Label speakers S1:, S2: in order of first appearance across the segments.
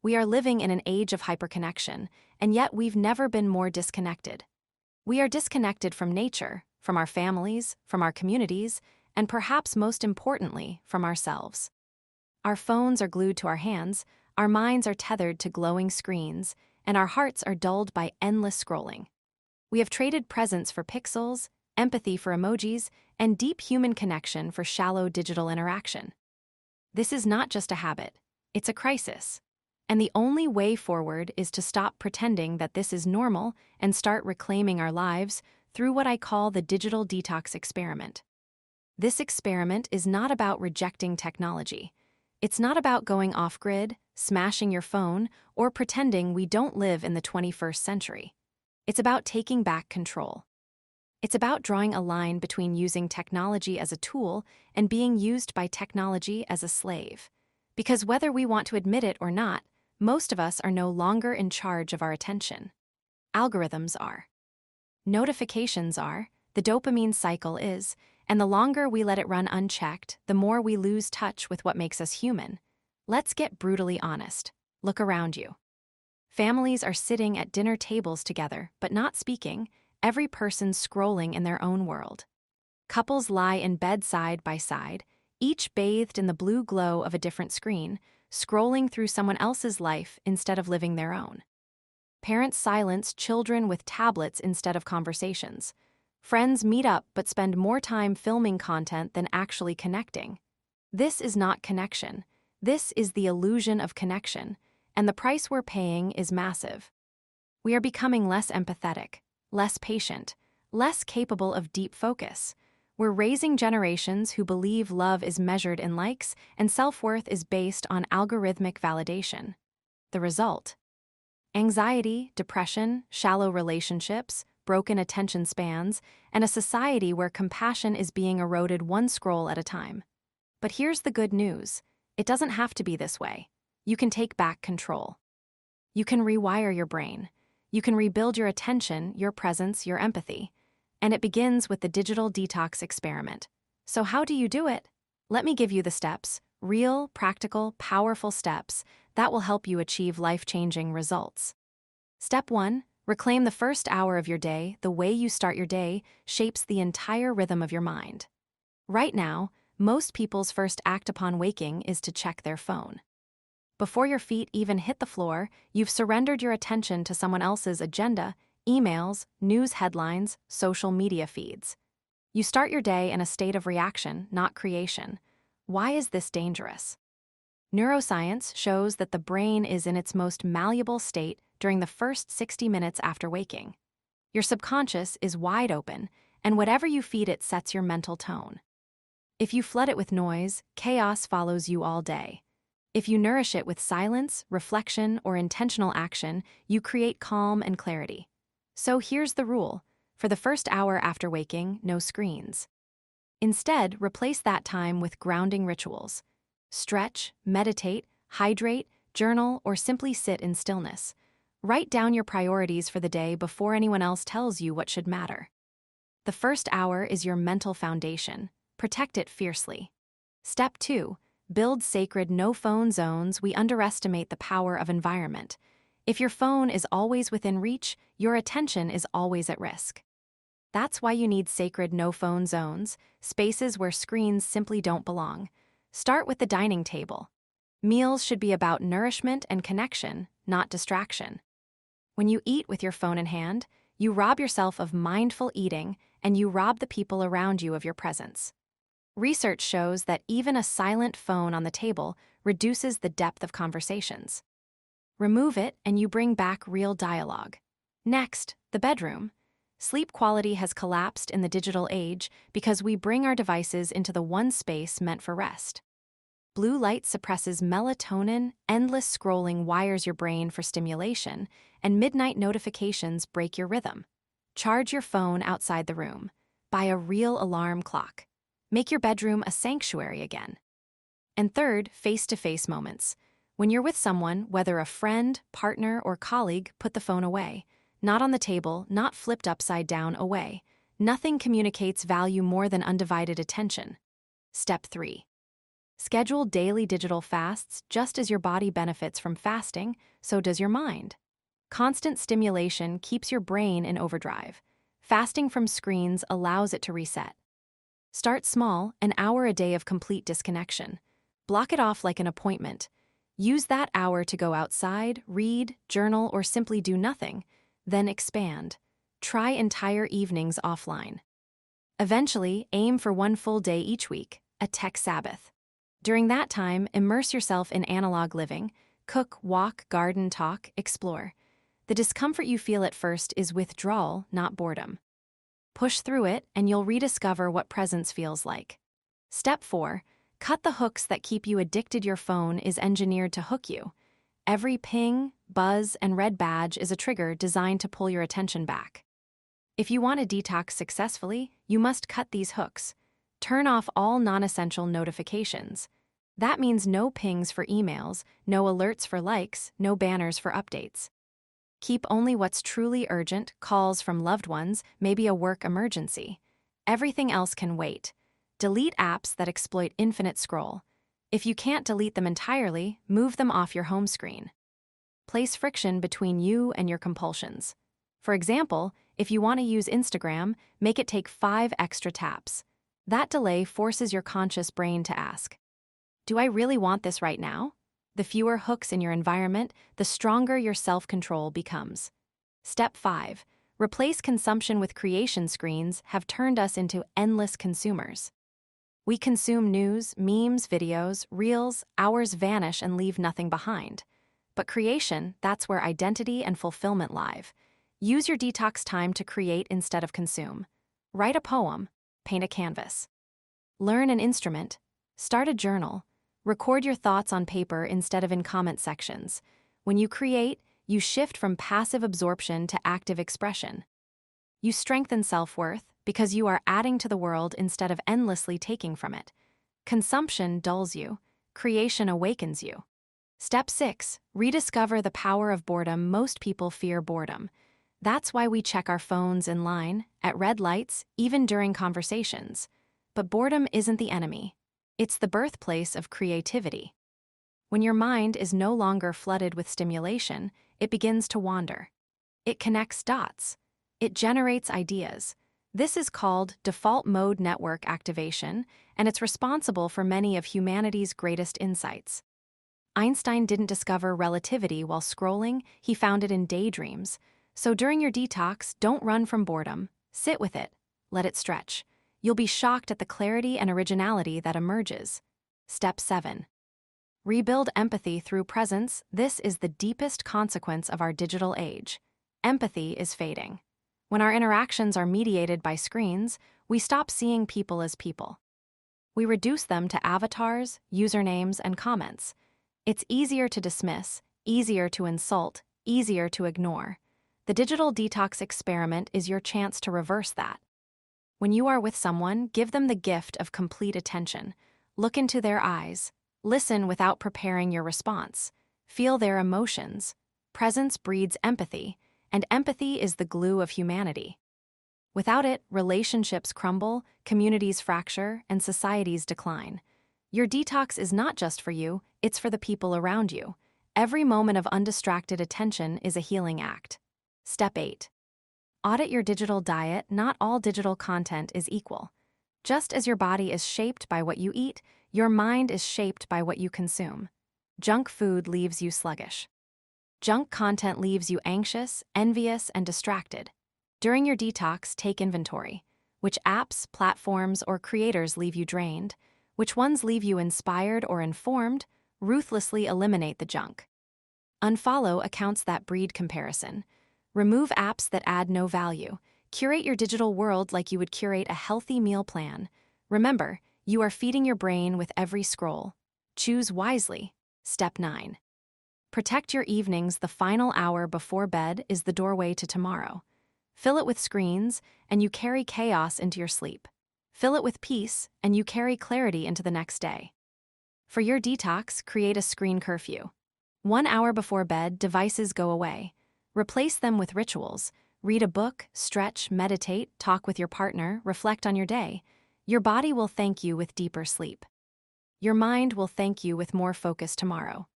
S1: We are living in an age of hyperconnection, and yet we've never been more disconnected. We are disconnected from nature, from our families, from our communities, and perhaps most importantly, from ourselves. Our phones are glued to our hands, our minds are tethered to glowing screens, and our hearts are dulled by endless scrolling. We have traded presence for pixels, empathy for emojis, and deep human connection for shallow digital interaction. This is not just a habit, it's a crisis. And the only way forward is to stop pretending that this is normal and start reclaiming our lives through what I call the Digital Detox Experiment. This experiment is not about rejecting technology. It's not about going off-grid, smashing your phone, or pretending we don't live in the 21st century. It's about taking back control. It's about drawing a line between using technology as a tool and being used by technology as a slave. Because whether we want to admit it or not, most of us are no longer in charge of our attention. Algorithms are. Notifications are, the dopamine cycle is, and the longer we let it run unchecked, the more we lose touch with what makes us human. Let's get brutally honest. Look around you. Families are sitting at dinner tables together, but not speaking, every person scrolling in their own world. Couples lie in bed side by side, each bathed in the blue glow of a different screen, scrolling through someone else's life instead of living their own. Parents silence children with tablets instead of conversations. Friends meet up but spend more time filming content than actually connecting. This is not connection. This is the illusion of connection, and the price we're paying is massive. We are becoming less empathetic, less patient, less capable of deep focus. We're raising generations who believe love is measured in likes and self-worth is based on algorithmic validation. The result? Anxiety, depression, shallow relationships, broken attention spans, and a society where compassion is being eroded one scroll at a time. But here's the good news. It doesn't have to be this way. You can take back control. You can rewire your brain. You can rebuild your attention, your presence, your empathy. And it begins with the Digital Detox Experiment. So how do you do it? Let me give you the steps, real, practical, powerful steps that will help you achieve life-changing results. Step 1. Reclaim the first hour of your day. The way you start your day shapes the entire rhythm of your mind. Right now, most people's first act upon waking is to check their phone. Before your feet even hit the floor, you've surrendered your attention to someone else's agenda, emails, news headlines, social media feeds. You start your day in a state of reaction, not creation. Why is this dangerous? Neuroscience shows that the brain is in its most malleable state during the first 60 minutes after waking. Your subconscious is wide open, and whatever you feed it sets your mental tone. If you flood it with noise, chaos follows you all day. If you nourish it with silence, reflection, or intentional action, you create calm and clarity. So here's the rule. For the first hour after waking, no screens. Instead, replace that time with grounding rituals. Stretch, meditate, hydrate, journal, or simply sit in stillness. Write down your priorities for the day before anyone else tells you what should matter. The first hour is your mental foundation. Protect it fiercely. Step 2. Build sacred no-phone zones. We underestimate the power of environment. If your phone is always within reach, your attention is always at risk. That's why you need sacred no-phone zones, spaces where screens simply don't belong. Start with the dining table. Meals should be about nourishment and connection, not distraction. When you eat with your phone in hand, you rob yourself of mindful eating and you rob the people around you of your presence. Research shows that even a silent phone on the table reduces the depth of conversations. Remove it and you bring back real dialogue. Next, the bedroom. Sleep quality has collapsed in the digital age because we bring our devices into the one space meant for rest. Blue light suppresses melatonin, endless scrolling wires your brain for stimulation, and midnight notifications break your rhythm. Charge your phone outside the room. Buy a real alarm clock. Make your bedroom a sanctuary again. And third, face-to-face moments. When you're with someone, whether a friend, partner, or colleague, put the phone away. Not on the table, not flipped upside down, away. Nothing communicates value more than undivided attention. Step 3. Schedule daily digital fasts just as your body benefits from fasting, so does your mind. Constant stimulation keeps your brain in overdrive. Fasting from screens allows it to reset. Start small, an hour a day of complete disconnection. Block it off like an appointment. Use that hour to go outside, read, journal, or simply do nothing. Then expand. Try entire evenings offline. Eventually, aim for one full day each week, a tech Sabbath. During that time, immerse yourself in analog living. Cook, walk, garden, talk, explore. The discomfort you feel at first is withdrawal, not boredom. Push through it, and you'll rediscover what presence feels like. Step 4. Cut the hooks that keep you addicted. Your phone is engineered to hook you. Every ping, buzz, and red badge is a trigger designed to pull your attention back. If you want to detox successfully, you must cut these hooks. Turn off all non-essential notifications. That means no pings for emails, no alerts for likes, no banners for updates. Keep only what's truly urgent, calls from loved ones, maybe a work emergency. Everything else can wait. Delete apps that exploit infinite scroll. If you can't delete them entirely, move them off your home screen. Place friction between you and your compulsions. For example, if you want to use Instagram, make it take 5 extra taps. That delay forces your conscious brain to ask, do I really want this right now? The fewer hooks in your environment, the stronger your self-control becomes. Step 5. Replace consumption with creation. Screens have turned us into endless consumers. We consume news, memes, videos, reels, hours vanish and leave nothing behind. But creation, that's where identity and fulfillment live. Use your detox time to create instead of consume. Write a poem, paint a canvas. Learn an instrument, start a journal. Record your thoughts on paper instead of in comment sections. When you create, you shift from passive absorption to active expression. You strengthen self-worth because you are adding to the world instead of endlessly taking from it. Consumption dulls you. Creation awakens you. Step 6. Rediscover the power of boredom. Most people fear boredom. That's why we check our phones in line, at red lights, even during conversations. But boredom isn't the enemy. It's the birthplace of creativity. When your mind is no longer flooded with stimulation, it begins to wander. It connects dots. It generates ideas. This is called default mode network activation, and it's responsible for many of humanity's greatest insights. Einstein didn't discover relativity while scrolling, he found it in daydreams. So during your detox, don't run from boredom. Sit with it. Let it stretch. You'll be shocked at the clarity and originality that emerges. Step 7. Rebuild empathy through presence. This is the deepest consequence of our digital age. Empathy is fading. When our interactions are mediated by screens, we stop seeing people as people. We reduce them to avatars, usernames, and comments. It's easier to dismiss, easier to insult, easier to ignore. The Digital Detox Experiment is your chance to reverse that. When you are with someone, give them the gift of complete attention. Look into their eyes. Listen without preparing your response. Feel their emotions. Presence breeds empathy, and empathy is the glue of humanity. Without it, relationships crumble, communities fracture, and societies decline. Your detox is not just for you, it's for the people around you. Every moment of undistracted attention is a healing act. Step 8. Audit your digital diet. Not all digital content is equal. Just as your body is shaped by what you eat, your mind is shaped by what you consume. Junk food leaves you sluggish. Junk content leaves you anxious, envious, and distracted. During your detox, take inventory. Which apps, platforms, or creators leave you drained? Which ones leave you inspired or informed? Ruthlessly eliminate the junk. Unfollow accounts that breed comparison. Remove apps that add no value. Curate your digital world like you would curate a healthy meal plan. Remember, you are feeding your brain with every scroll. Choose wisely. Step 9. Protect your evenings. The final hour before bed is the doorway to tomorrow. Fill it with screens, and you carry chaos into your sleep. Fill it with peace, and you carry clarity into the next day. For your detox, create a screen curfew. 1 hour before bed, devices go away. Replace them with rituals. Read a book, stretch, meditate, talk with your partner, reflect on your day. Your body will thank you with deeper sleep. Your mind will thank you with more focus tomorrow.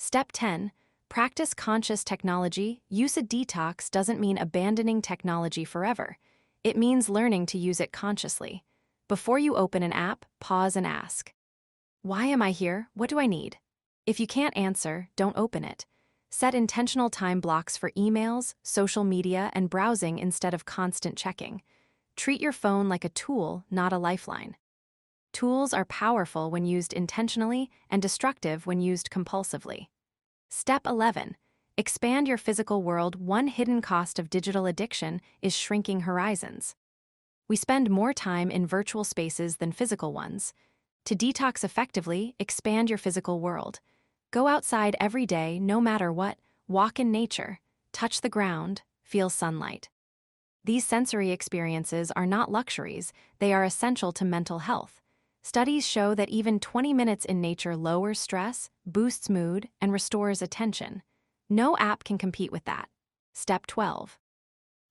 S1: Step 10. Practice conscious technology. Use a detox doesn't mean abandoning technology forever. It means learning to use it consciously. Before you open an app, pause and ask, why am I here? What do I need? If you can't answer, don't open it. Set intentional time blocks for emails, social media, and browsing instead of constant checking. Treat your phone like a tool, not a lifeline. Tools are powerful when used intentionally and destructive when used compulsively. Step 11. Expand your physical world. One hidden cost of digital addiction is shrinking horizons. We spend more time in virtual spaces than physical ones. To detox effectively, expand your physical world. Go outside every day, no matter what, walk in nature, touch the ground, feel sunlight. These sensory experiences are not luxuries, they are essential to mental health. Studies show that even 20 minutes in nature lowers stress, boosts mood, and restores attention. No app can compete with that. Step 12.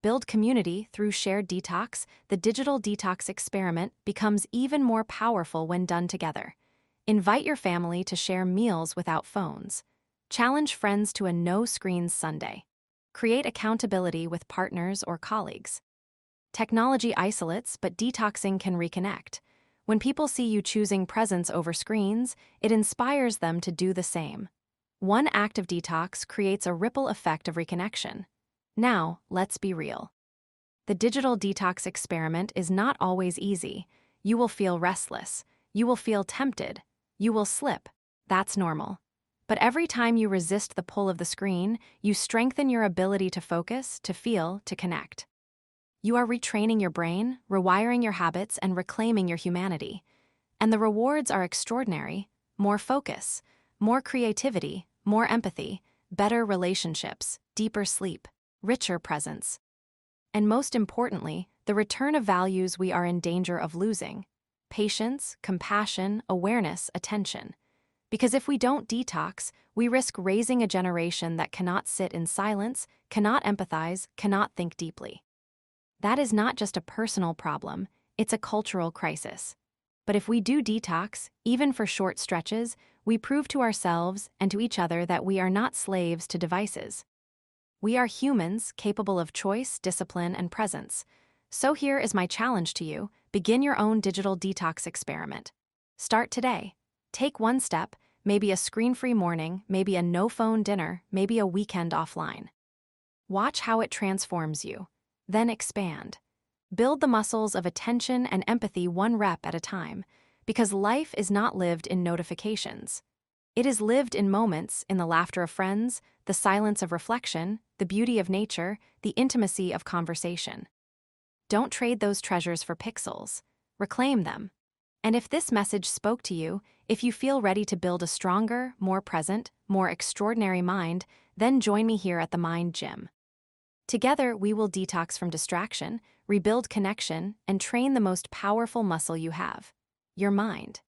S1: Build community through shared detox. The Digital Detox Experiment becomes even more powerful when done together. Invite your family to share meals without phones. Challenge friends to a no-screens Sunday. Create accountability with partners or colleagues. Technology isolates, but detoxing can reconnect. When people see you choosing presence over screens, it inspires them to do the same. One act of detox creates a ripple effect of reconnection. Now, let's be real. The Digital Detox Experiment is not always easy. You will feel restless. You will feel tempted. You will slip. That's normal. But every time you resist the pull of the screen, you strengthen your ability to focus, to feel, to connect. You are retraining your brain, rewiring your habits, and reclaiming your humanity. And the rewards are extraordinary. More focus, more creativity, more empathy, better relationships, deeper sleep, richer presence. And most importantly, the return of values we are in danger of losing: patience, compassion, awareness, attention. Because if we don't detox, we risk raising a generation that cannot sit in silence, cannot empathize, cannot think deeply. That is not just a personal problem, it's a cultural crisis. But if we do detox, even for short stretches, we prove to ourselves and to each other that we are not slaves to devices. We are humans capable of choice, discipline, and presence. So here is my challenge to you: begin your own digital detox experiment. Start today. Take one step, maybe a screen-free morning, maybe a no-phone dinner, maybe a weekend offline. Watch how it transforms you. Then expand. Build the muscles of attention and empathy one rep at a time, because life is not lived in notifications. It is lived in moments, in the laughter of friends, the silence of reflection, the beauty of nature, the intimacy of conversation. Don't trade those treasures for pixels. Reclaim them. And if this message spoke to you, if you feel ready to build a stronger, more present, more extraordinary mind, then join me here at the Mind Gym. Together, we will detox from distraction, rebuild connection, and train the most powerful muscle you have: your mind.